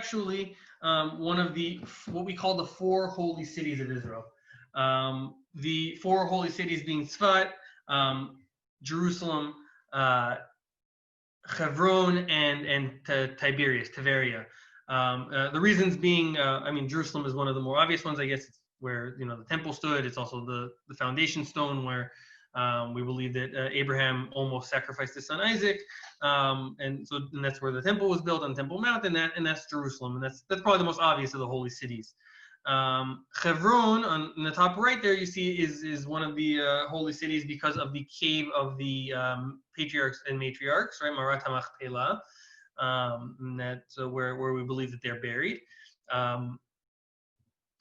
actually one of what we call the four holy cities of Israel. The four holy cities being Tzvat, Jerusalem, Hebron, and Tiberias, Tiberia. The reasons being, Jerusalem is one of the more obvious ones. I guess it's where the temple stood. It's also the foundation stone where we believe that Abraham almost sacrificed his son Isaac, and that's where the temple was built on Temple Mount, and that's Jerusalem, and that's probably the most obvious of the holy cities. Hebron, on the top right there, you see is one of the holy cities because of the cave of the patriarchs and matriarchs, right? Marat HaMachpelah, and that's where we believe that they're buried.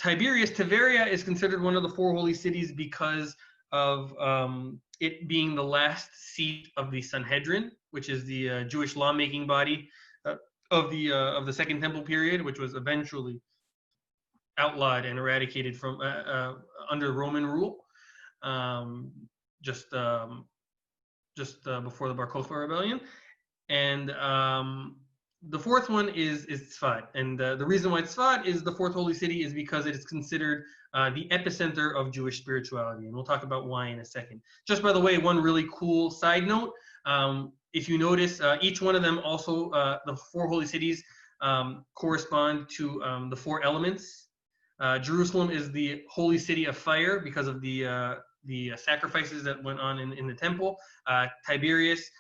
Tiberia is considered one of the four holy cities because of it being the last seat of the Sanhedrin, which is the Jewish lawmaking body of the Second Temple period, which was eventually outlawed and eradicated from under Roman rule, just before the Bar Kokhba rebellion. And the fourth one is Tzvat, and the reason why Tzvat is the fourth holy city is because it is considered the epicenter of Jewish spirituality, and we'll talk about why in a second. Just by the way, one really cool side note: if you notice, each one of them also the four holy cities correspond to the four elements. Jerusalem is the holy city of fire because of the sacrifices that went on in the temple. Tiberia is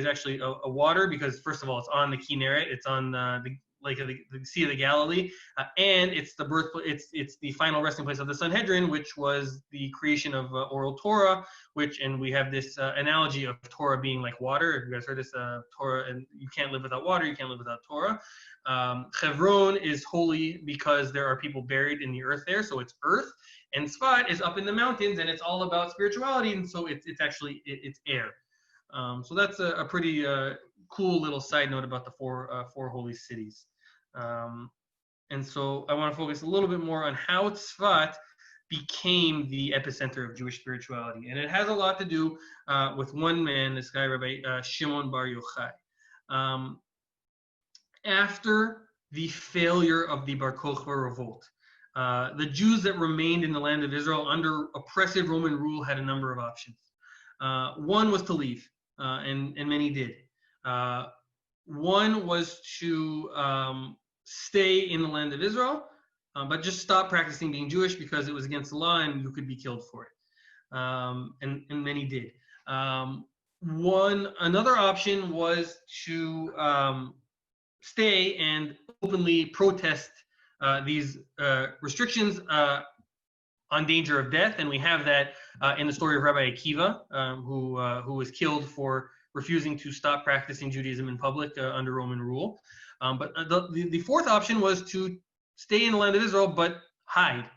actually a water because, first of all, it's on the Kinneret, it's on the lake of the Sea of the Galilee, and it's it's the final resting place of the Sanhedrin, which was the creation of oral Torah. And we have this analogy of Torah being like water. If you guys heard this, Torah, and you can't live without water, you can't live without Torah. Hebron is holy because there are people buried in the earth there, so it's earth. And Tzvat is up in the mountains, and it's all about spirituality, and so it's actually air. So that's a pretty cool little side note about the four holy cities. And so I want to focus a little bit more on how Tzvat became the epicenter of Jewish spirituality. And it has a lot to do with one man, this guy, Rabbi Shimon bar Yochai. After the failure of the Bar Kokhba revolt, the Jews that remained in the land of Israel under oppressive Roman rule had a number of options. One was to leave, and many did. One was to stay in the land of Israel, but just stop practicing being Jewish because it was against the law and you could be killed for it. And many did. Another option was to stay and openly protest these restrictions on danger of death, and we have that in the story of Rabbi Akiva, who was killed for refusing to stop practicing Judaism in public under Roman rule. But the fourth option was to stay in the land of Israel but hide,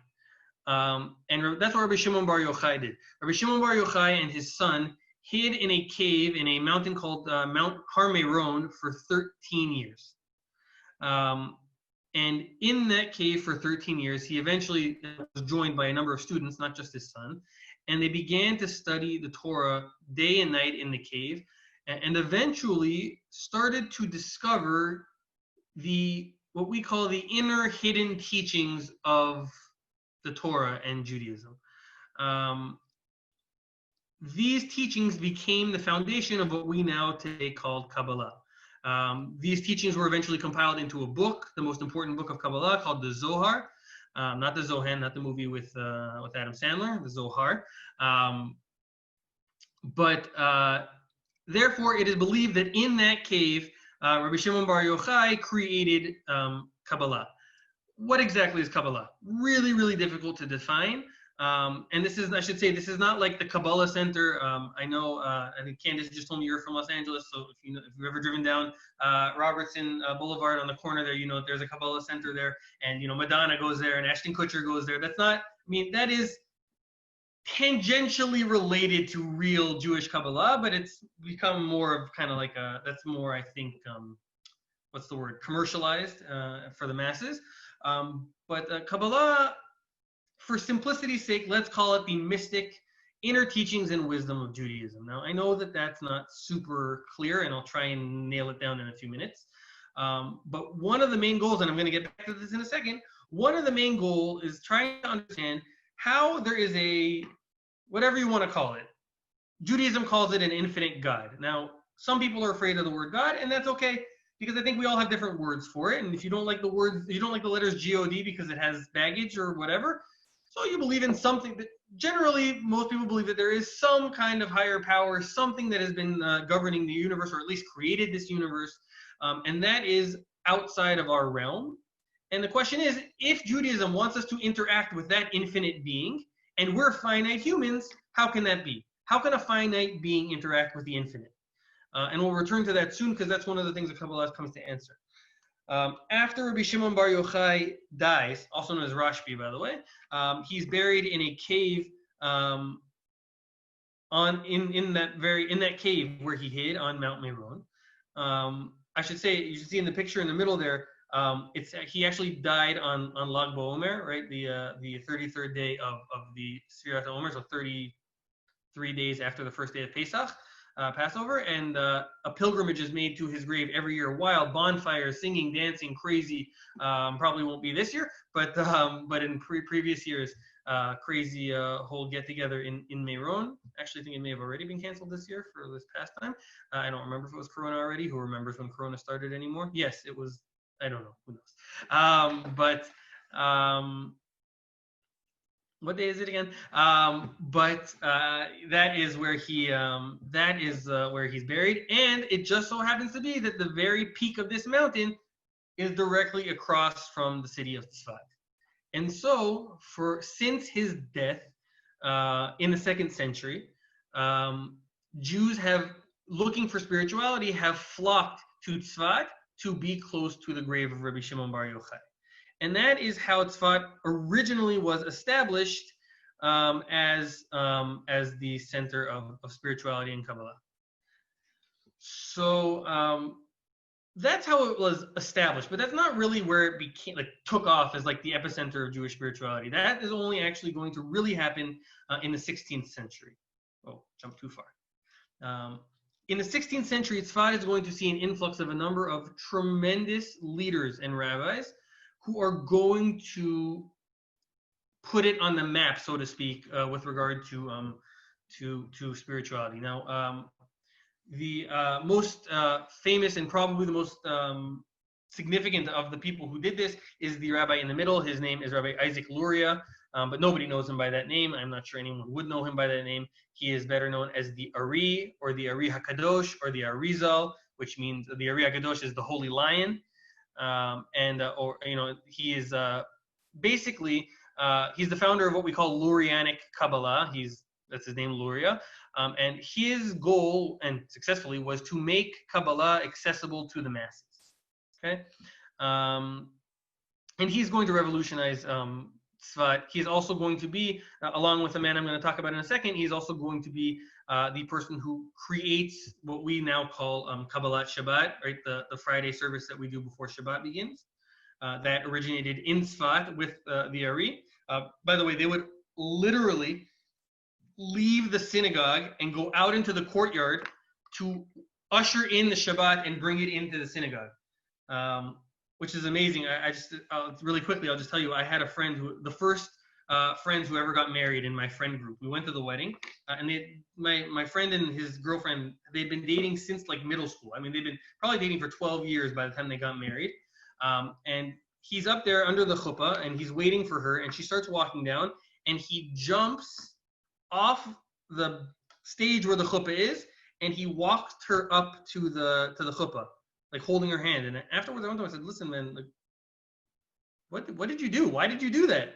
and that's what Rabbi Shimon bar Yochai did. Rabbi Shimon bar Yochai and his son hid in a cave in a mountain called Mount Har Meron for 13 years. And in that cave for 13 years, he eventually was joined by a number of students, not just his son, and they began to study the Torah day and night in the cave, and eventually started to discover what we call the inner hidden teachings of the Torah and Judaism. These teachings became the foundation of what we now today call Kabbalah. These teachings were eventually compiled into a book, the most important book of Kabbalah, called the Zohar. Not the Zohan, not the movie with Adam Sandler, the Zohar. But therefore, it is believed that in that cave, Rabbi Shimon bar Yochai created Kabbalah. What exactly is Kabbalah? Really, really difficult to define. And this is not like the Kabbalah Center. I know, I think Candace just told me you're from Los Angeles, so if you've ever driven down Robertson Boulevard on the corner there, there's a Kabbalah Center there, and Madonna goes there, and Ashton Kutcher goes there. That is tangentially related to real Jewish Kabbalah, but it's become more of kind of like that's more, I think, what's the word, commercialized for the masses. But Kabbalah, for simplicity's sake, let's call it the mystic inner teachings and wisdom of Judaism. Now, I know that that's not super clear, and I'll try and nail it down in a few minutes. But one of the main goals, and I'm going to get back to this in a second, one of the main goals is trying to understand how there is a, whatever you want to call it, Judaism calls it an infinite God. Now, some people are afraid of the word God, and that's okay, because I think we all have different words for it. And if you don't like the words, you don't like the letters G-O-D because it has baggage or whatever, so you believe in something that generally most people believe that there is some kind of higher power, something that has been governing the universe, or at least created this universe, and that is outside of our realm. And the question is, if Judaism wants us to interact with that infinite being, and we're finite humans, how can that be? How can a finite being interact with the infinite? And we'll return to that soon, because that's one of the things that Kabbalah comes to answer. After Rabbi Shimon Bar Yochai dies, also known as Rashbi, by the way, he's buried in a cave in that cave where he hid on Mount Meron. I should say, you should see in the picture in the middle there, he actually died on Lag BaOmer, right? The 33rd day of the Sfirat HaOmer, so 33 days after the first day of Pesach. Passover, and a pilgrimage is made to his grave every year. Wild bonfires, singing, dancing, crazy. Probably won't be this year, but in previous years, crazy whole get together in Meron. Actually, I think it may have already been canceled this year for this past time. I don't remember if it was Corona already. Who remembers when Corona started anymore? Yes, it was. I don't know. Who knows? What day is it again? That is where where he's buried, and it just so happens to be that the very peak of this mountain is directly across from the city of Tzvat. And so, since his death in the 2nd century, Jews looking for spirituality, have flocked to Tzvat to be close to the grave of Rabbi Shimon Bar Yochai. And that is how Tzvat originally was established as the center of spirituality and Kabbalah. So that's how it was established, but that's not really where it took off as the epicenter of Jewish spirituality. That is only actually going to really happen in the 16th century. Oh, jumped too far. In the 16th century, Tzvat is going to see an influx of a number of tremendous leaders and rabbis who are going to put it on the map, so to speak, with regard to spirituality. Now, the most famous and probably the most significant of the people who did this is the rabbi in the middle. His name is Rabbi Isaac Luria, but nobody knows him by that name. I'm not sure anyone would know him by that name. He is better known as the Ari, or the Ari HaKadosh, or the Arizal, which means the Ari HaKadosh is the Holy Lion. He is basically he's the founder of what we call Lurianic Kabbalah. That's his name, Luria, and his goal, and successfully, was to make Kabbalah accessible to the masses. Okay, and he's going to revolutionize Tzvat. He's also going to be, along with a man I'm going to talk about in a second, he's also going to be the person who creates what we now call Kabbalat Shabbat, right? The Friday service that we do before Shabbat begins. That originated in Tzvat with the Ari. By the way, they would literally leave the synagogue and go out into the courtyard to usher in the Shabbat and bring it into the synagogue, which is amazing. Really quickly, I'll just tell you, I had a friend the first friends who ever got married in my friend group. We went to the wedding, and my friend and his girlfriend, they'd been dating since middle school. I mean, they'd been probably dating for 12 years by the time they got married. And he's up there under the chuppah, and he's waiting for her, and she starts walking down, and he jumps off the stage where the chuppah is, and he walked her up to the chuppah, holding her hand. And afterwards, I went to him and said, "Listen, man, what did you do? Why did you do that?"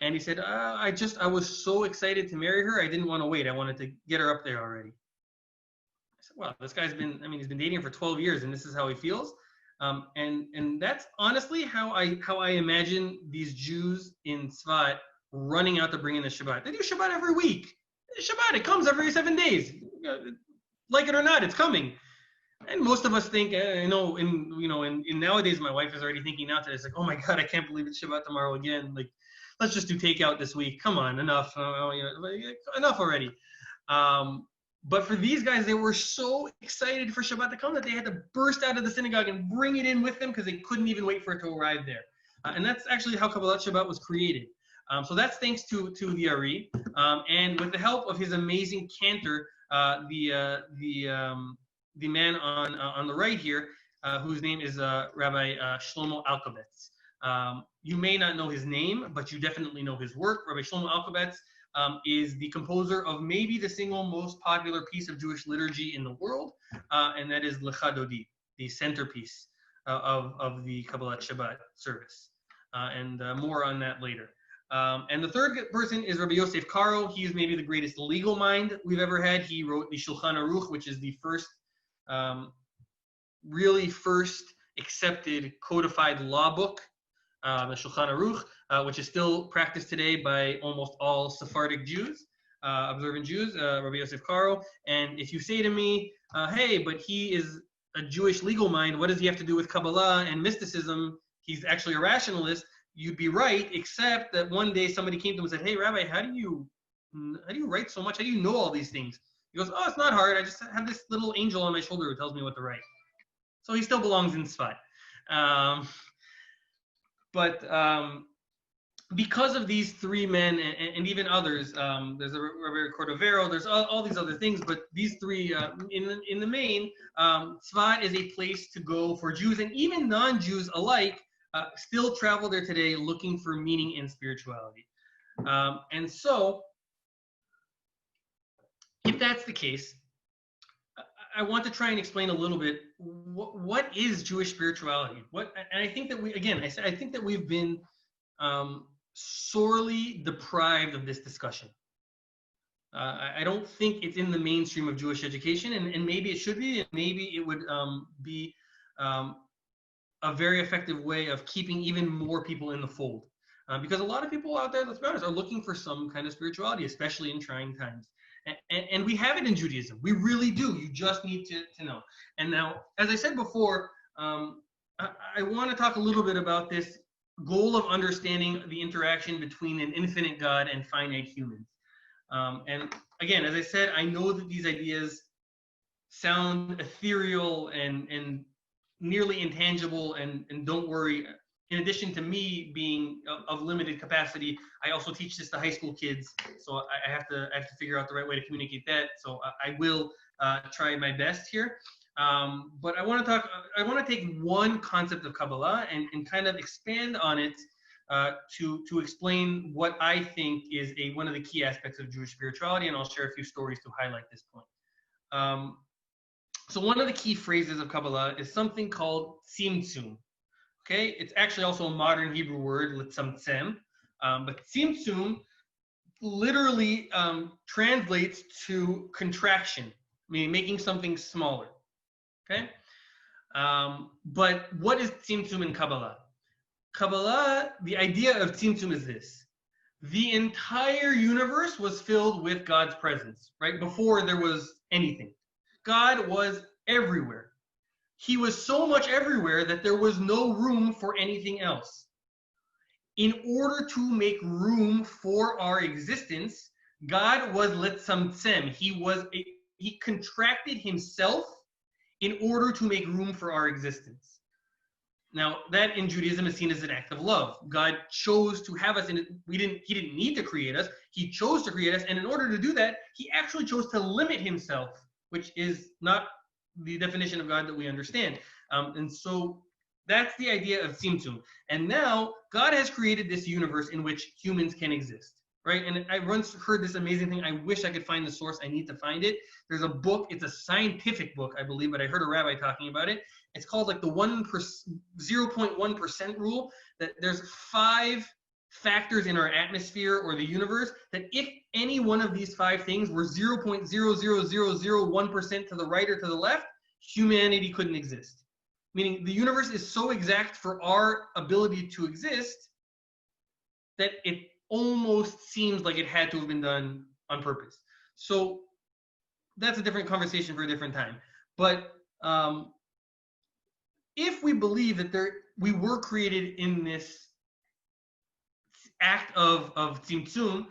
And he said, I was so excited to marry her, I didn't want to wait. I wanted to get her up there already. I said, wow, this guy's he's been dating her for 12 years, and this is how he feels. And that's honestly how I imagine these Jews in Tzvat running out to bring in the Shabbat. They do Shabbat every week. Shabbat, it comes every 7 days. Like it or not, it's coming. And most of us think, in nowadays, my wife is already thinking now today, it's oh my God, I can't believe it's Shabbat tomorrow again. Let's just do takeout this week. Come on, enough. Enough already. But for these guys, they were so excited for Shabbat to come that they had to burst out of the synagogue and bring it in with them because they couldn't even wait for it to arrive there. And that's actually how Kabbalat Shabbat was created. So that's thanks to the Ari, and with the help of his amazing cantor, the man on the right here, whose name is Rabbi Shlomo Alkabetz. You may not know his name, but you definitely know his work. Rabbi Shlomo Alkabetz is the composer of maybe the single most popular piece of Jewish liturgy in the world, and that is Lecha Dodi, the centerpiece of the Kabbalat Shabbat service. And more on that later. And the third person is Rabbi Yosef Karo. He is maybe the greatest legal mind we've ever had. He wrote the Shulchan Aruch, which is the first, really first accepted codified law book, the Shulchan Aruch, which is still practiced today by almost all Sephardic Jews, observant Jews, Rabbi Yosef Karo. And if you say to me, hey, but he is a Jewish legal mind, what does he have to do with Kabbalah and mysticism? He's actually a rationalist. You'd be right, except that one day somebody came to him and said, hey, Rabbi, how do you write so much? How do you know all these things? He goes, oh, it's not hard. I just have this little angel on my shoulder who tells me what to write. So he still belongs in Tzvat. But because of these three men and even others, there's a Rabbi Cordovero, there's all these other things, but these three, in the main, Tzvat is a place to go for Jews and even non-Jews alike, still travel there today looking for meaning and spirituality. And so, if that's the case, I want to try and explain a little bit what is Jewish spirituality. And I think that I think that we've been sorely deprived of this discussion. I don't think it's in the mainstream of Jewish education, and maybe it should be, and maybe it would be a very effective way of keeping even more people in the fold. Because a lot of people out there, let's be honest, are looking for some kind of spirituality, especially in trying times. And we have it in Judaism. We really do. You just need to know. And now, as I said before, I want to talk a little bit about this goal of understanding the interaction between an infinite God and finite humans. And again, as I said, I know that these ideas sound ethereal and nearly intangible, and don't worry, in addition to me being of limited capacity, I also teach this to high school kids, so I have to figure out the right way to communicate that. So I will try my best here. But I want to take one concept of Kabbalah and kind of expand on it to explain what I think is one of the key aspects of Jewish spirituality, and I'll share a few stories to highlight this point. So one of the key phrases of Kabbalah is something called tzimtzum. Okay, it's actually also a modern Hebrew word, litzamtzem, but tzimtzum literally translates to contraction, meaning making something smaller. Okay, but what is tzimtzum in Kabbalah? Kabbalah, the idea of tzimtzum is this: the entire universe was filled with God's presence, right? Before there was anything. God was everywhere. He was so much everywhere that there was no room for anything else. In order to make room for our existence, God was litzamtzem. He contracted himself in order to make room for our existence. Now, that in Judaism is seen as an act of love. God chose to have us, and he didn't need to create us. He chose to create us, and in order to do that, he actually chose to limit himself, which is not the definition of God that we understand. And so that's the idea of tzimtzum. And now God has created this universe in which humans can exist, right? And I once heard this amazing thing. I wish I could find the source. I need to find it. There's a book. It's a scientific book, I believe, but I heard a rabbi talking about it. It's called like the 0.1% rule, that there's 5 factors in our atmosphere or the universe that if any one of these 5 things were 0.00001% to the right or to the left, humanity couldn't exist. Meaning the universe is so exact for our ability to exist that it almost seems like it had to have been done on purpose. So that's a different conversation for a different time. But if we believe that we were created in this act of tzimtzum,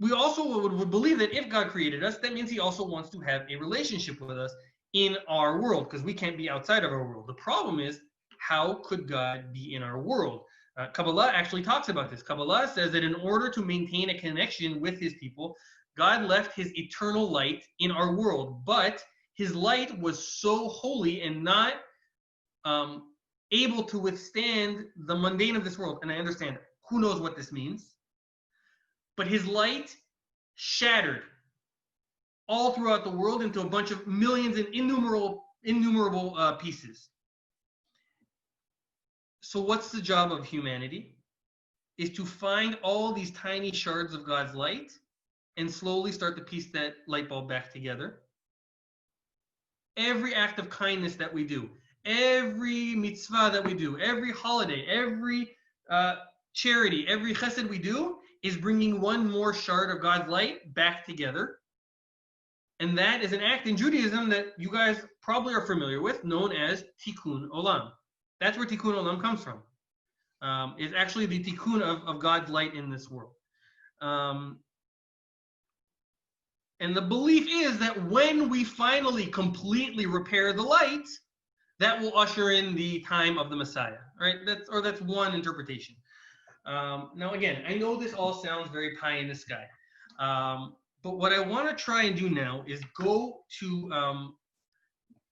we also would believe that if God created us, that means he also wants to have a relationship with us in our world, because we can't be outside of our world. The problem is, how could God be in our world? Kabbalah actually talks about this. Kabbalah says that in order to maintain a connection with his people, God left his eternal light in our world, but his light was so holy and not able to withstand the mundane of this world. And I understand, who knows what this means? But his light shattered all throughout the world into a bunch of millions and innumerable pieces. So what's the job of humanity? Is to find all these tiny shards of God's light and slowly start to piece that light bulb back together. Every act of kindness that we do, every mitzvah that we do, every holiday, every charity, every chesed we do is bringing one more shard of God's light back together. And that is an act in Judaism that you guys probably are familiar with, known as tikkun olam. That's where tikkun olam comes from. It's actually the tikkun of God's light in this world. And the belief is that when we finally completely repair the light, that will usher in the time of the Messiah, right? That's one interpretation. Now, again, I know this all sounds very pie in the sky, but what I want to try and do now is go to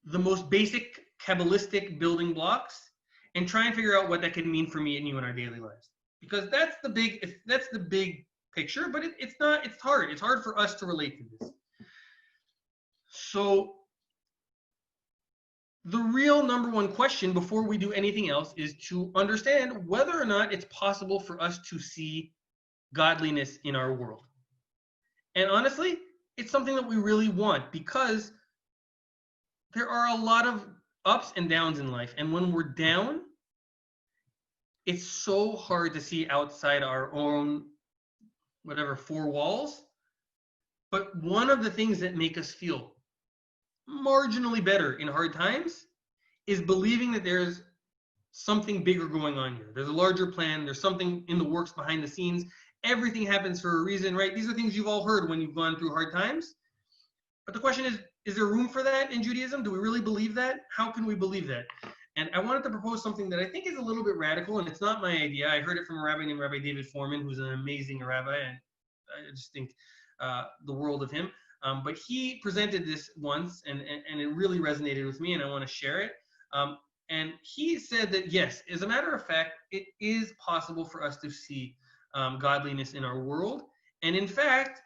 the most basic Kabbalistic building blocks and try and figure out what that can mean for me and you in our daily lives. Because that's the big picture, but it's hard. It's hard for us to relate to this. So the real number one question before we do anything else is to understand whether or not it's possible for us to see godliness in our world. And honestly, it's something that we really want, because there are a lot of ups and downs in life. And when we're down, it's so hard to see outside our own, four walls. But one of the things that make us feel marginally better in hard times is believing that there's something bigger going on here. There's a larger plan. There's something in the works behind the scenes. Everything happens for a reason, right? These are things you've all heard when you've gone through hard times. But the question is there room for that in Judaism? Do we really believe that? How can we believe that? And I wanted to propose something that I think is a little bit radical, and it's not my idea. I heard it from a rabbi named Rabbi David Foreman, who's an amazing rabbi, and I just think the world of him. But he presented this once, and it really resonated with me, and I want to share it. And he said that, yes, as a matter of fact, it is possible for us to see godliness in our world. And in fact,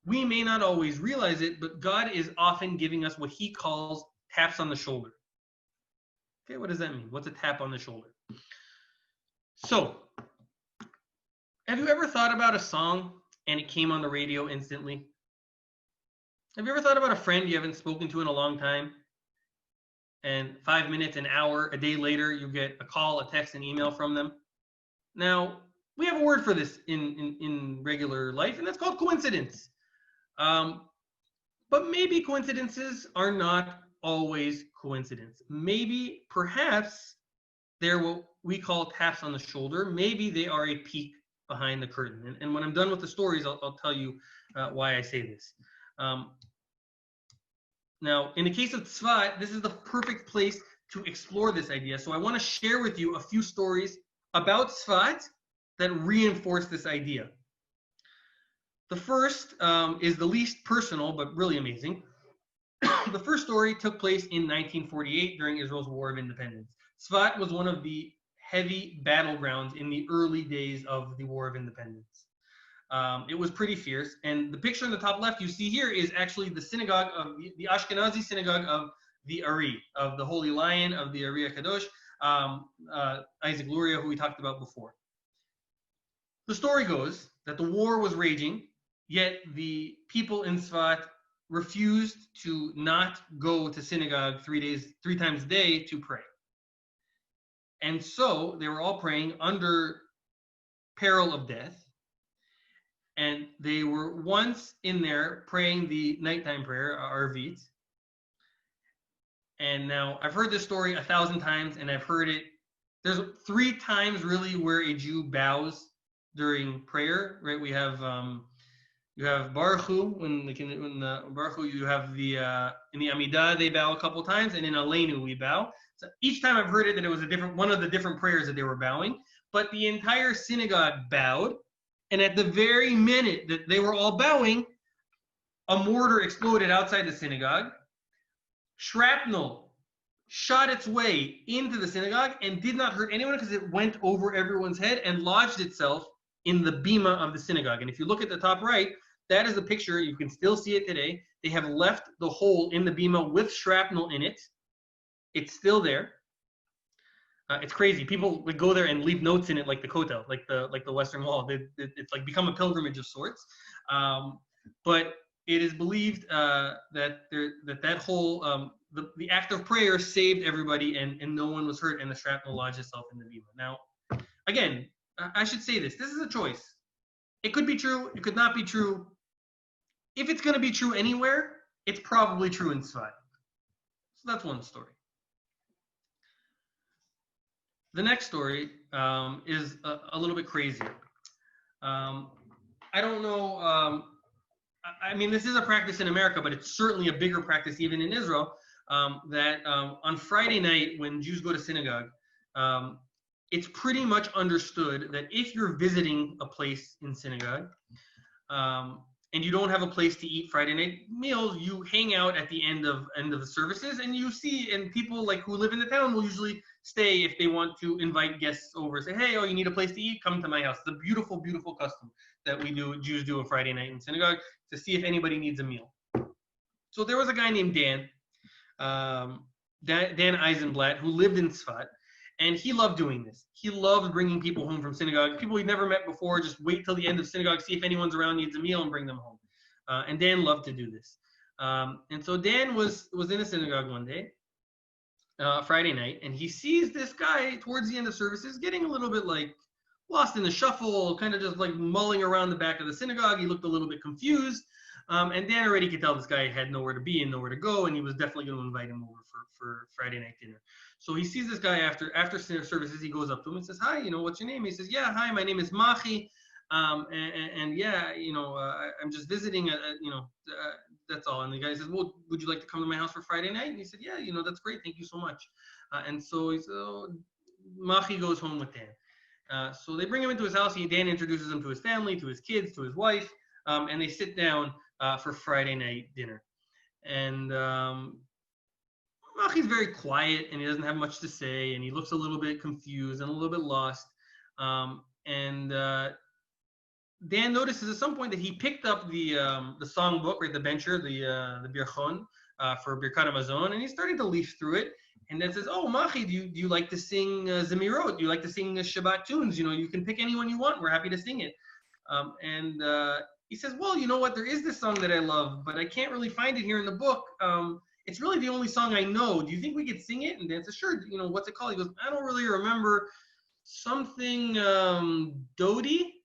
we may not always realize it, but God is often giving us what he calls taps on the shoulder. Okay, what does that mean? What's a tap on the shoulder? So, have you ever thought about a song and it came on the radio instantly? Have you ever thought about a friend you haven't spoken to in a long time, and 5 minutes, an hour, a day later, you get a call, a text, an email from them? Now, we have a word for this in regular life, and that's called coincidence. But maybe coincidences are not always coincidence. Maybe, perhaps, they're what we call taps on the shoulder. Maybe they are a peek behind the curtain. And when I'm done with the stories, I'll tell you why I say this. Now, in the case of Tzvat, this is the perfect place to explore this idea. So I want to share with you a few stories about Tzvat that reinforce this idea. The first is the least personal, but really amazing. The first story took place in 1948 during Israel's War of Independence. Tzvat was one of the heavy battlegrounds in the early days of the War of Independence. It was pretty fierce, and the picture in the top left you see here is actually the synagogue of the Ashkenazi synagogue of the Ari, of the Holy Lion, of the Ari HaKadosh, Isaac Luria, who we talked about before. The story goes that the war was raging, yet the people in Tzvat refused to not go to synagogue 3 times a day to pray. And so they were all praying under peril of death. And they were once in there praying the nighttime prayer, Arvit. And now I've heard this story 1,000 times, and I've heard it. There's 3 times really where a Jew bows during prayer, right? We have You have Baruch Hu, when Baruch Hu, you have the in the Amidah they bow a couple times, and in Aleinu we bow. So each time I've heard it that it was a different one of the different prayers that they were bowing, but the entire synagogue bowed, and at the very minute that they were all bowing, a mortar exploded outside the synagogue. Shrapnel shot its way into the synagogue and did not hurt anyone because it went over everyone's head and lodged itself in the bima of the synagogue. And if you look at the top right, that is a picture. You can still see it today. They have left the hole in the bima with shrapnel in it. It's still there. It's crazy. People would go there and leave notes in it, like the Kotel, like the Western Wall. It's like become a pilgrimage of sorts. But it is believed that whole the act of prayer saved everybody, and no one was hurt, and the shrapnel lodged itself in the bima. Now, again, I should say this. This is a choice. It could be true. It could not be true. If it's going to be true anywhere, it's probably true in Tzvat. So that's one story. The next story is a little bit crazier. I don't know. I mean, this is a practice in America, but it's certainly a bigger practice even in Israel. That on Friday night, when Jews go to synagogue, it's pretty much understood that if you're visiting a place in synagogue, and you don't have a place to eat Friday night meals, you hang out at the end of the services, and you see, and people like who live in the town will usually stay if they want to invite guests over. Say, hey, oh, you need a place to eat? Come to my house. It's a beautiful, beautiful custom that Jews do a Friday night in synagogue to see if anybody needs a meal. So there was a guy named Dan Eisenblatt, who lived in Tzvat, and he loved doing this. He loved bringing people home from synagogue, people he'd never met before, just wait till the end of synagogue, see if anyone's around, needs a meal, and bring them home. And Dan loved to do this. And so Dan was in a synagogue one day, Friday night, and he sees this guy towards the end of services getting a little bit like lost in the shuffle, kind of just like mulling around the back of the synagogue. He looked a little bit confused. And Dan already could tell this guy had nowhere to be and nowhere to go, and he was definitely going to invite him over for Friday night dinner. So he sees this guy after services. He goes up to him and says, "Hi, what's your name?" He says, "Yeah, hi, my name is Machi, and yeah, I'm just visiting. That's all." And the guy says, "Well, would you like to come to my house for Friday night?" And he said, "Yeah, that's great. Thank you so much." And so he said, Machi goes home with Dan. So they bring him into his house. Dan introduces him to his family, to his kids, to his wife, and they sit down for Friday night dinner. And Machi's very quiet, and he doesn't have much to say, and he looks a little bit confused and a little bit lost. And Dan notices at some point that he picked up the songbook, right, the bencher, the Birchon for Birkat Hamazon, and he's starting to leaf through it. And then says, "Oh, Machi, do you like to sing Zemirot? Do you like to sing Shabbat tunes? You can pick anyone you want. We're happy to sing it." And he says, "Well, you know what? There is this song that I love, but I can't really find it here in the book. It's really the only song I know. Do you think we could sing it?" And Dan says, "Sure. What's it called?" He goes, "I don't really remember. Something Dodi."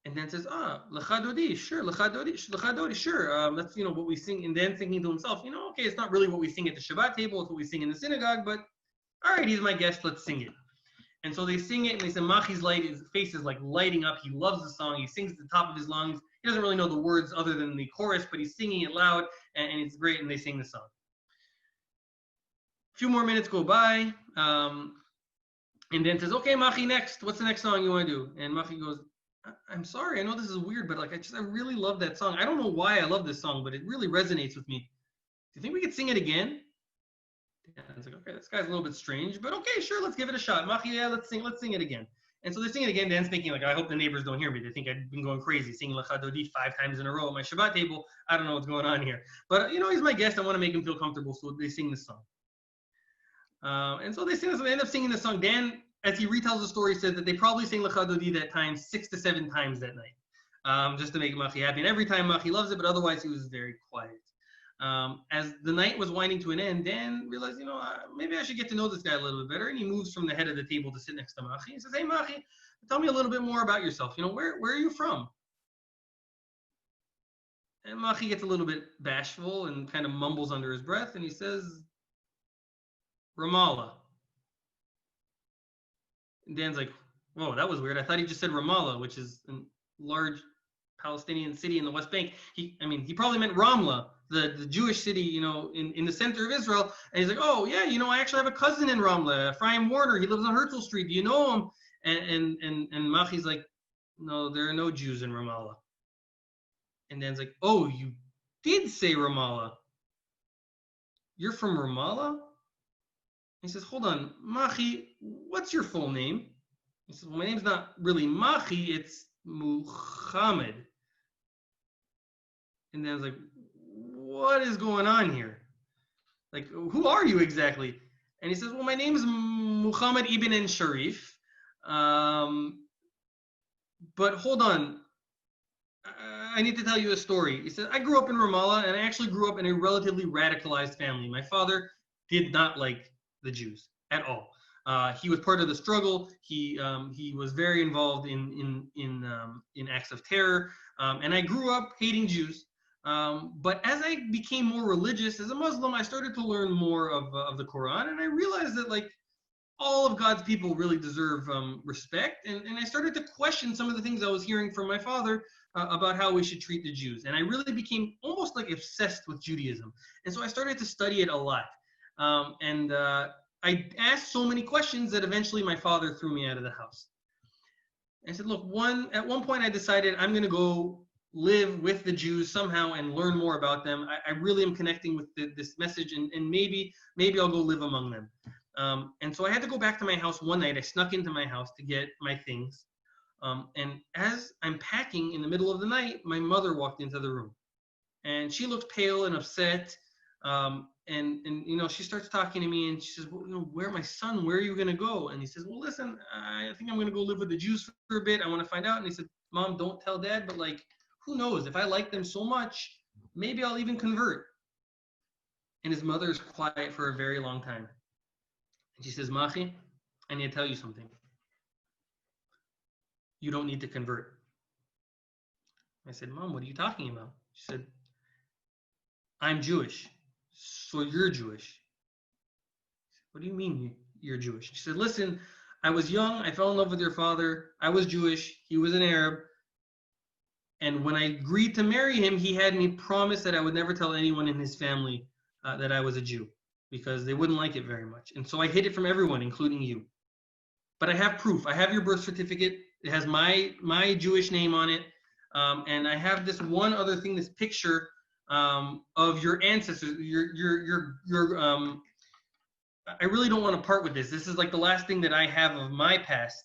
And Dan says, Lecha Dodi, sure, Lecha Dodi, sure. That's, what we sing. And Dan thinking to himself, okay, it's not really what we sing at the Shabbat table. It's what we sing in the synagogue, but all right, he's my guest. Let's sing it. And so they sing it, and they say, Machi's his face is like lighting up. He loves the song. He sings at the top of his lungs. He doesn't really know the words other than the chorus, but he's singing it loud, and it's great, and they sing the song. A few more minutes go by, and Dan says, "Okay, Machi, next. What's the next song you want to do?" And Machi goes, "I'm sorry, I know this is weird, but I really love that song. I don't know why I love this song, but it really resonates with me. Do you think we could sing it again?" And it's like, okay, this guy's a little bit strange, but okay, sure, let's give it a shot. Machi, yeah, let's sing it again. And so they sing it again. Dan's thinking, I hope the neighbors don't hear me. They think I've been going crazy, singing Lecha Dodi 5 times in a row at my Shabbat table. I don't know what's going on here. But, he's my guest. I want to make him feel comfortable, so they sing this song. And so they sing this, and they end up singing this song. Dan, as he retells the story, says that they probably sang Lecha Dodi that time 6 to 7 times that night, just to make Machi happy. And every time Machi loves it, but otherwise he was very quiet. As the night was winding to an end, Dan realized, maybe I should get to know this guy a little bit better. And he moves from the head of the table to sit next to Machi. He says, "Hey, Machi, tell me a little bit more about yourself. Where are you from?" And Machi gets a little bit bashful and kind of mumbles under his breath. And he says, "Ramallah." And Dan's like, "Whoa, that was weird. I thought he just said Ramallah, which is a large Palestinian city in the West Bank. He probably meant Ramla, the Jewish city, in the center of Israel. And he's like, oh yeah, I actually have a cousin in Ramla, Ephraim Warner. He lives on Herzl Street. Do you know him? And Machi's like, no, there are no Jews in Ramallah. And Dan's like, oh, you did say Ramallah. You're from Ramallah? He says, hold on, Machi, what's your full name? He says, well, my name's not really Machi, it's Muhammad. And Dan's like, what is going on here? Like, who are you exactly? And he says, well, my name is Muhammad ibn Sharif. But hold on. I need to tell you a story. He said, I grew up in Ramallah, and I actually grew up in a relatively radicalized family. My father did not like the Jews at all. He was part of the struggle. He was very involved in acts of terror, and I grew up hating Jews. But as I became more religious as a Muslim, I started to learn more of the Quran, and I realized that all of God's people really deserve respect. And I started to question some of the things I was hearing from my father about how we should treat the Jews. And I really became almost obsessed with Judaism. And so I started to study it a lot. I asked so many questions that eventually my father threw me out of the house. I said, look, at one point I decided I'm going to go live with the Jews somehow and learn more about them. I really am connecting with this message, and maybe I'll go live among them. And so I had to go back to my house one night. I snuck into my house to get my things. And as I'm packing in the middle of the night, my mother walked into the room. And she looked pale and upset. And she starts talking to me, and she says, well, where are you going to go? And he says, well, listen, I think I'm going to go live with the Jews for a bit. I want to find out. And he said, Mom, don't tell Dad, but who knows? If I like them so much, maybe I'll even convert. And his mother is quiet for a very long time. And she says, Machi, I need to tell you something. You don't need to convert. I said, Mom, what are you talking about? She said, I'm Jewish, so you're Jewish. What do you mean you're Jewish? She said, listen, I was young. I fell in love with your father. I was Jewish. He was an Arab. And when I agreed to marry him, he had me promise that I would never tell anyone in his family that I was a Jew, because they wouldn't like it very much. And so I hid it from everyone, including you. But I have proof. I have your birth certificate. It has my Jewish name on it. And I have this one other thing, this picture of your ancestors. I really don't want to part with this. This is the last thing that I have of my past.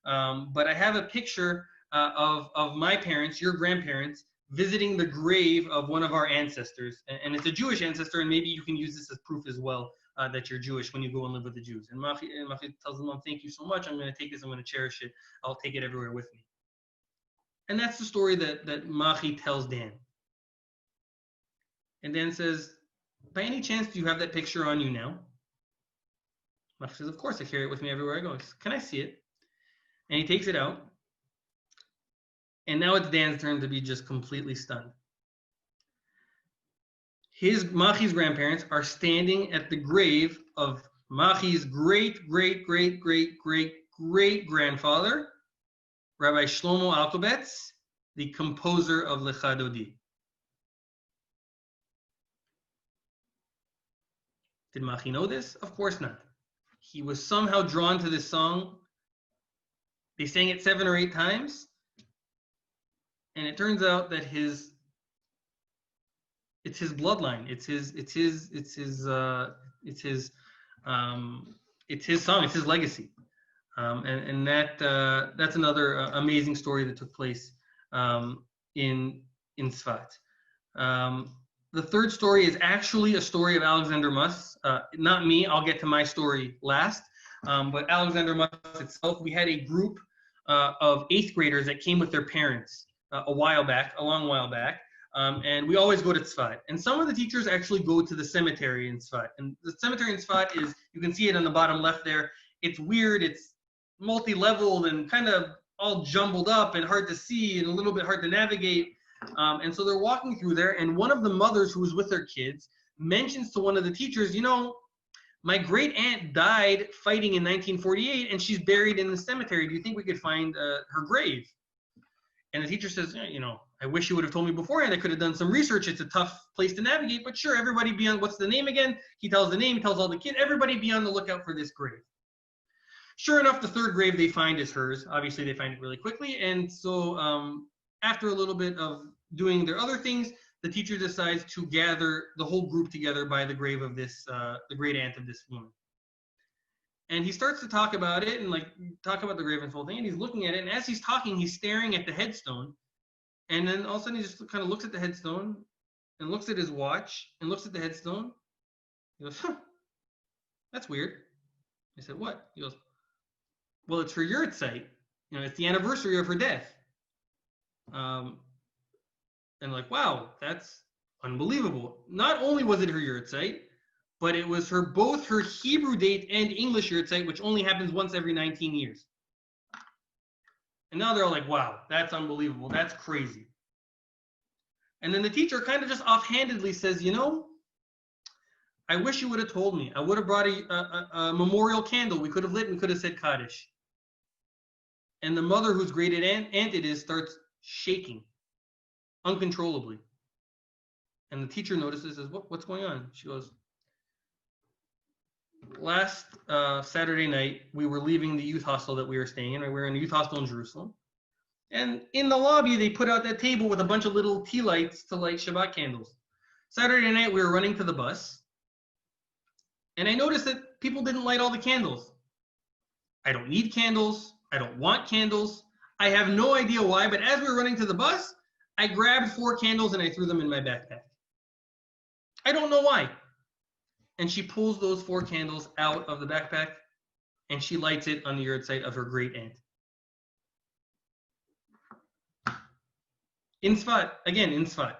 But I have a picture of my parents, your grandparents, visiting the grave of one of our ancestors. And it's a Jewish ancestor, and maybe you can use this as proof as well that you're Jewish when you go and live with the Jews. And Machi tells him, Mom, thank you so much. I'm going to take this. I'm going to cherish it. I'll take it everywhere with me. And that's the story that Machi tells Dan. And Dan says, by any chance, do you have that picture on you now? Machi says, of course, I carry it with me everywhere I go. He says, can I see it? And he takes it out. And now it's Dan's turn to be just completely stunned. Machi's grandparents are standing at the grave of Machi's great-great-great-great-great-great-grandfather, Rabbi Shlomo Alkobetz, the composer of Lecha Dodi. Did Machi know this? Of course not. He was somehow drawn to this song. They sang it 7 or 8 times. And it turns out that it's his bloodline. It's his song. It's his legacy. And that's another amazing story that took place in Tzvat. The third story is actually a story of Alexander Muss. Not me. I'll get to my story last. But Alexander Muss itself, we had a group of 8th graders that came with their parents a long while back. And we always go to Tzvat. And some of the teachers actually go to the cemetery in Tzvat. And the cemetery in Tzvat is, you can see it on the bottom left there. It's weird. It's multi-leveled and kind of all jumbled up and hard to see and a little bit hard to navigate. And so they're walking through there. And one of the mothers who was with their kids mentions to one of the teachers, my great aunt died fighting in 1948 and she's buried in the cemetery. Do you think we could find her grave? And the teacher says, I wish you would have told me beforehand. I could have done some research. It's a tough place to navigate, but sure, everybody be on, what's the name again? He tells the name, he tells all the kids, everybody be on the lookout for this grave. Sure enough, the third grave they find is hers. Obviously, they find it really quickly. And so after a little bit of doing their other things, the teacher decides to gather the whole group together by the grave of this, the great aunt of this woman. And he starts to talk about it and like talk about the grave and this whole thing. And he's looking at it. And as he's talking, he's staring at the headstone. And then all of a sudden he just kind of looks at the headstone and looks at his watch and looks at the headstone. He goes, huh, that's weird. I said, what? He goes, well, it's her yahrzeit. You know, it's the anniversary of her death. And like, wow, that's unbelievable. Not only was it her yahrzeit, but it was both her Hebrew date and English yahrzeit, which only happens once every 19 years. And now they're all like, wow, that's unbelievable. That's crazy. And then the teacher kind of just offhandedly says, you know, I wish you would have told me. I would have brought a memorial candle. We could have lit and we could have said Kaddish. And the mother, whose great aunt it is, starts shaking uncontrollably. And the teacher notices, says, what's going on? She goes, last Saturday night, we were leaving the youth hostel that we were staying in. Right? We were in a youth hostel in Jerusalem. And in the lobby, they put out that table with a bunch of little tea lights to light Shabbat candles. Saturday night, we were running to the bus. And I noticed that people didn't light all the candles. I don't need candles. I don't want candles. I have no idea why, but as we were running to the bus, I grabbed 4 candles and I threw them in my backpack. I don't know why. And she pulls those 4 candles out of the backpack and she lights it on the yahrzeit of her great aunt. In Tzvat, again, in Tzvat.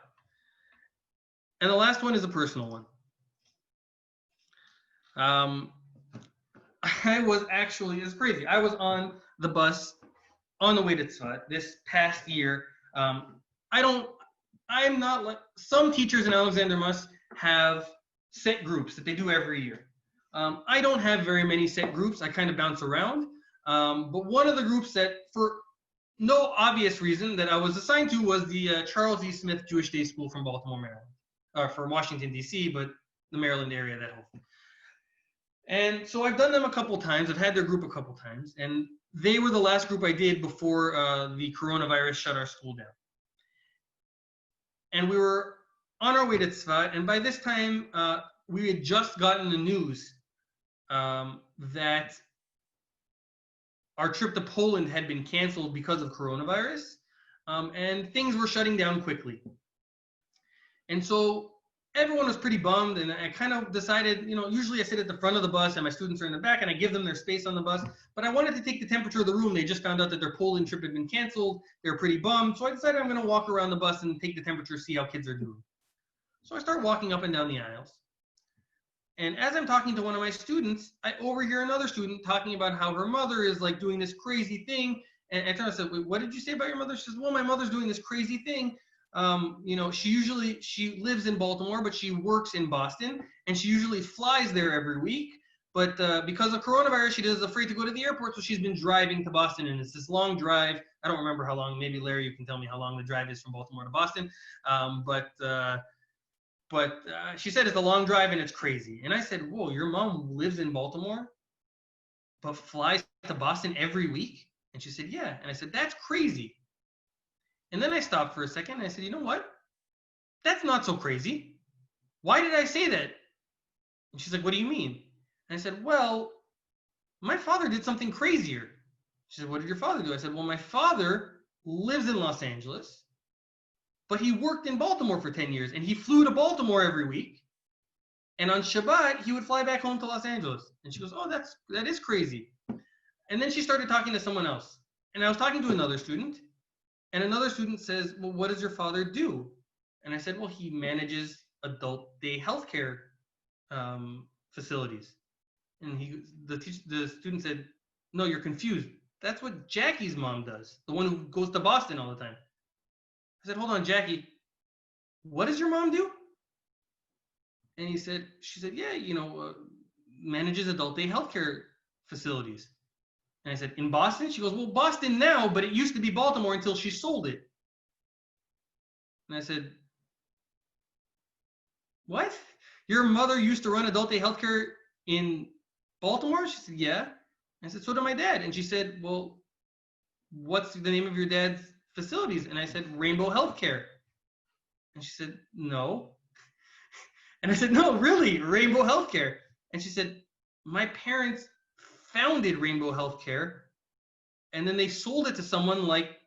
And the last one is a personal one. I was actually, it's crazy. I was on the bus on the way to Tzvat this past year. I'm not like, some teachers in Alexander Muss have set groups that they do every year. I don't have very many set groups. I kind of bounce around. But one of the groups that, for no obvious reason, that I was assigned to was the Charles E. Smith Jewish Day School from Baltimore, Maryland. From Washington, D.C., but the Maryland area, that whole thing. And so I've done them a couple times. I've had their group a couple times. And they were the last group I did before the coronavirus shut our school down. And we were on our way to Tzvat. And by this time, we had just gotten the news that our trip to Poland had been canceled because of coronavirus. And things were shutting down quickly. And so everyone was pretty bummed, and I kind of decided, you know, usually I sit at the front of the bus and my students are in the back and I give them their space on the bus, but I wanted to take the temperature of the room. They just found out that their Poland trip had been canceled. They were pretty bummed. So I decided I'm going to walk around the bus and take the temperature, see how kids are doing. So I start walking up and down the aisles. And as I'm talking to one of my students, I overhear another student talking about how her mother is like doing this crazy thing. And I turned and said, wait, what did you say about your mother? She says, well, my mother's doing this crazy thing. You know, she lives in Baltimore, but she works in Boston, and she usually flies there every week. But because of coronavirus, she is afraid to go to the airport, so she's been driving to Boston, and it's this long drive. I don't remember how long. Maybe Larry, you can tell me how long the drive is from Baltimore to Boston. But she said it's a long drive and it's crazy. And I said, whoa, your mom lives in Baltimore, but flies to Boston every week? And she said, yeah. And I said, that's crazy. And then I stopped for a second and I said, you know what? That's not so crazy. Why did I say that? And she's like, what do you mean? And I said, well, my father did something crazier. She said, what did your father do? I said, well, my father lives in Los Angeles, but he worked in Baltimore for 10 years and he flew to Baltimore every week. And on Shabbat, he would fly back home to Los Angeles. And she goes, oh, that is crazy. And then she started talking to someone else. And I was talking to another student. And another student says, well, what does your father do? And I said, well, he manages adult day healthcare facilities. And the student said, no, you're confused. That's what Jackie's mom does, the one who goes to Boston all the time. I said, hold on, Jackie, what does your mom do? And she said, yeah, you know, manages adult day healthcare facilities. And I said, in Boston? She goes, well, Boston now, but it used to be Baltimore until she sold it. And I said, what? Your mother used to run adult day healthcare in Baltimore? She said, yeah. I said, so did my dad. And she said, well, what's the name of your dad's facilities? And I said, Rainbow Healthcare. And she said, no. And I said, no, really, Rainbow Healthcare. And she said, my parents founded Rainbow Healthcare, and then they sold it to someone like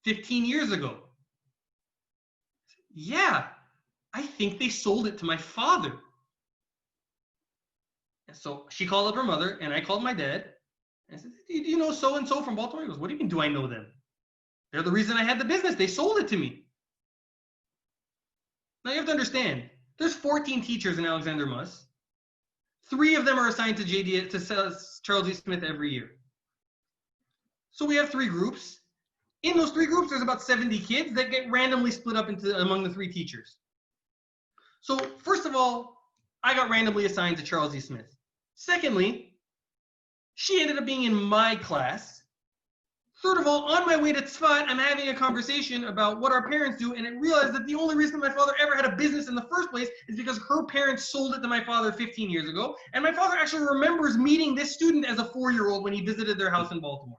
15 years ago. Yeah, I think they sold it to my father. And so she called up her mother, and I called my dad. And I said, do you know so-and-so from Baltimore? He goes, what do you mean, do I know them? They're the reason I had the business. They sold it to me. Now you have to understand, there's 14 teachers in Alexander Muss. 3 of them are assigned to Charles E. Smith every year. So we have 3 groups. In those 3 groups, there's about 70 kids that get randomly split up among the 3 teachers. So first of all, I got randomly assigned to Charles E. Smith. Secondly, she ended up being in my class. Third of all, on my way to Tzvat, I'm having a conversation about what our parents do, and I realized that the only reason my father ever had a business in the first place is because her parents sold it to my father 15 years ago, and my father actually remembers meeting this student as a 4-year-old when he visited their house in Baltimore.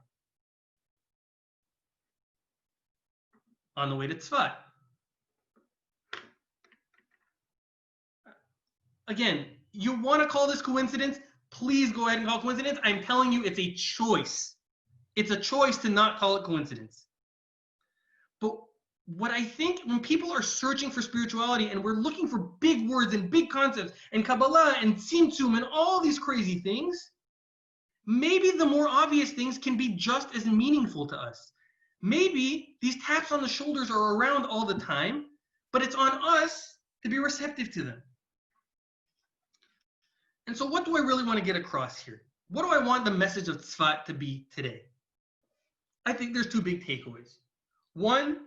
On the way to Tzvat. Again, you want to call this coincidence? Please go ahead and call it coincidence. I'm telling you, it's a choice. It's a choice to not call it coincidence. But what I think when people are searching for spirituality and we're looking for big words and big concepts and Kabbalah and Tzimtzum and all these crazy things, maybe the more obvious things can be just as meaningful to us. Maybe these taps on the shoulders are around all the time, but it's on us to be receptive to them. And so what do I really want to get across here? What do I want the message of Tzvat to be today? I think there's 2 big takeaways. One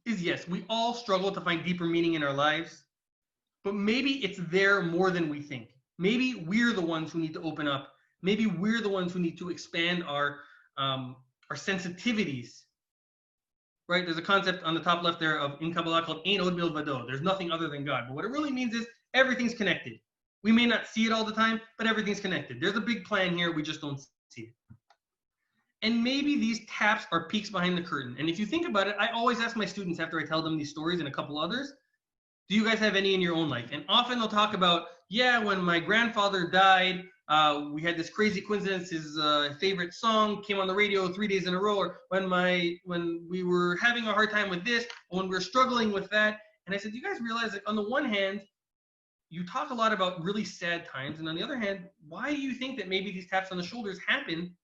is, yes, we all struggle to find deeper meaning in our lives, but maybe it's there more than we think. Maybe we're the ones who need to open up. Maybe we're the ones who need to expand our sensitivities. Right? There's a concept on the top left there in Kabbalah called Ein Od Milvado. There's nothing other than God. But what it really means is everything's connected. We may not see it all the time, but everything's connected. There's a big plan here. We just don't see it. And maybe these taps are peeks behind the curtain. And if you think about it, I always ask my students after I tell them these stories and a couple others, do you guys have any in your own life? And often they'll talk about, yeah, when my grandfather died, we had this crazy coincidence. His favorite song came on the radio 3 days in a row. Or when we were having a hard time with this, or when we were struggling with that. And I said, do you guys realize that on the one hand, you talk a lot about really sad times. And on the other hand, why do you think that maybe these taps on the shoulders happen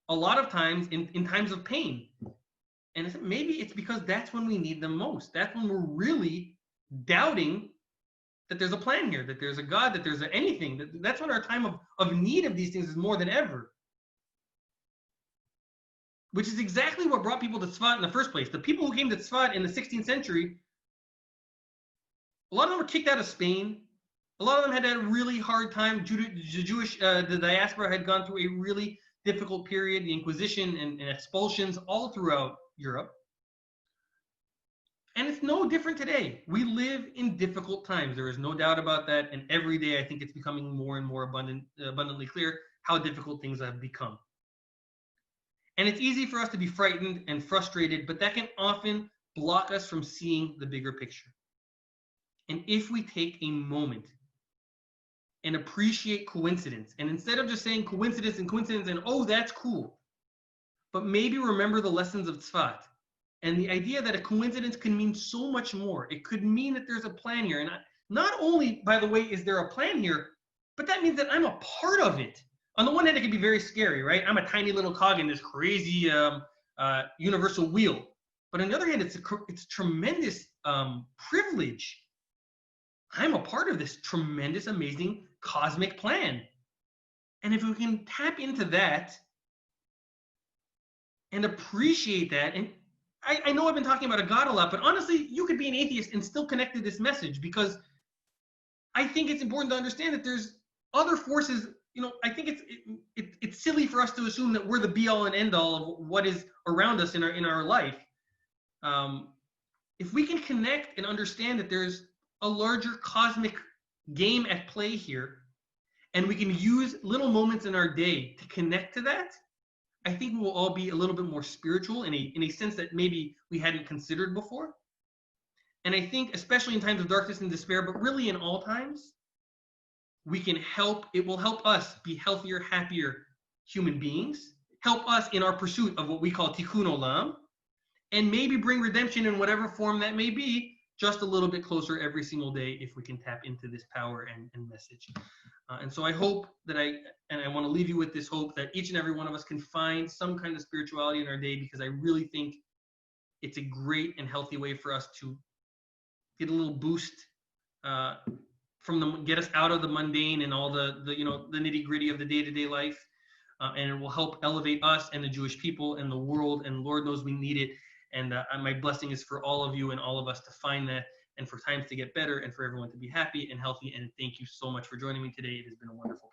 a lot of times in times of pain? And I said, maybe it's because that's when we need them most. That's when we're really doubting that there's a plan here, that there's a God, that there's anything. That's when our time of need of these things is more than ever. Which is exactly what brought people to Tzvat in the first place. The people who came to Tzvat in the 16th century, a lot of them were kicked out of Spain. A lot of them had a really hard time. The diaspora had gone through a really difficult period, the Inquisition and expulsions all throughout Europe. And it's no different today. We live in difficult times. There is no doubt about that. And every day, I think it's becoming more and more abundantly clear how difficult things have become. And it's easy for us to be frightened and frustrated, but that can often block us from seeing the bigger picture. And if we take a moment and appreciate coincidence, and instead of just saying coincidence and oh, that's cool, but maybe remember the lessons of Tzvat and the idea that a coincidence can mean so much more. It could mean that there's a plan here. And not only, by the way, is there a plan here, but that means that I'm a part of it. On the one hand, it can be very scary, right? I'm a tiny little cog in this crazy universal wheel. But on the other hand, it's a tremendous privilege. I'm a part of this tremendous, amazing cosmic plan. And if we can tap into that and appreciate that, and I know I've been talking about a God a lot, but honestly, you could be an atheist and still connect to this message, because I think it's important to understand that there's other forces. You know, I think it's silly for us to assume that we're the be all and end all of what is around us in our life. if we can connect and understand that there's a larger cosmic game at play here, and we can use little moments in our day to connect to that, I think we will all be a little bit more spiritual in a sense that maybe we hadn't considered before. And I think, especially in times of darkness and despair, but really in all times, we can help, it will help us be healthier, happier human beings, help us in our pursuit of what we call tikkun olam, and maybe bring redemption in whatever form that may be, just a little bit closer every single day if we can tap into this power and message. And so I hope that I want to leave you with this hope that each and every one of us can find some kind of spirituality in our day, because I really think it's a great and healthy way for us to get a little boost get us out of the mundane and all the nitty gritty of the day-to-day life. And it will help elevate us and the Jewish people and the world, and Lord knows we need it. And my blessing is for all of you and all of us to find that, and for times to get better, and for everyone to be happy and healthy. And thank you so much for joining me today. It has been a wonderful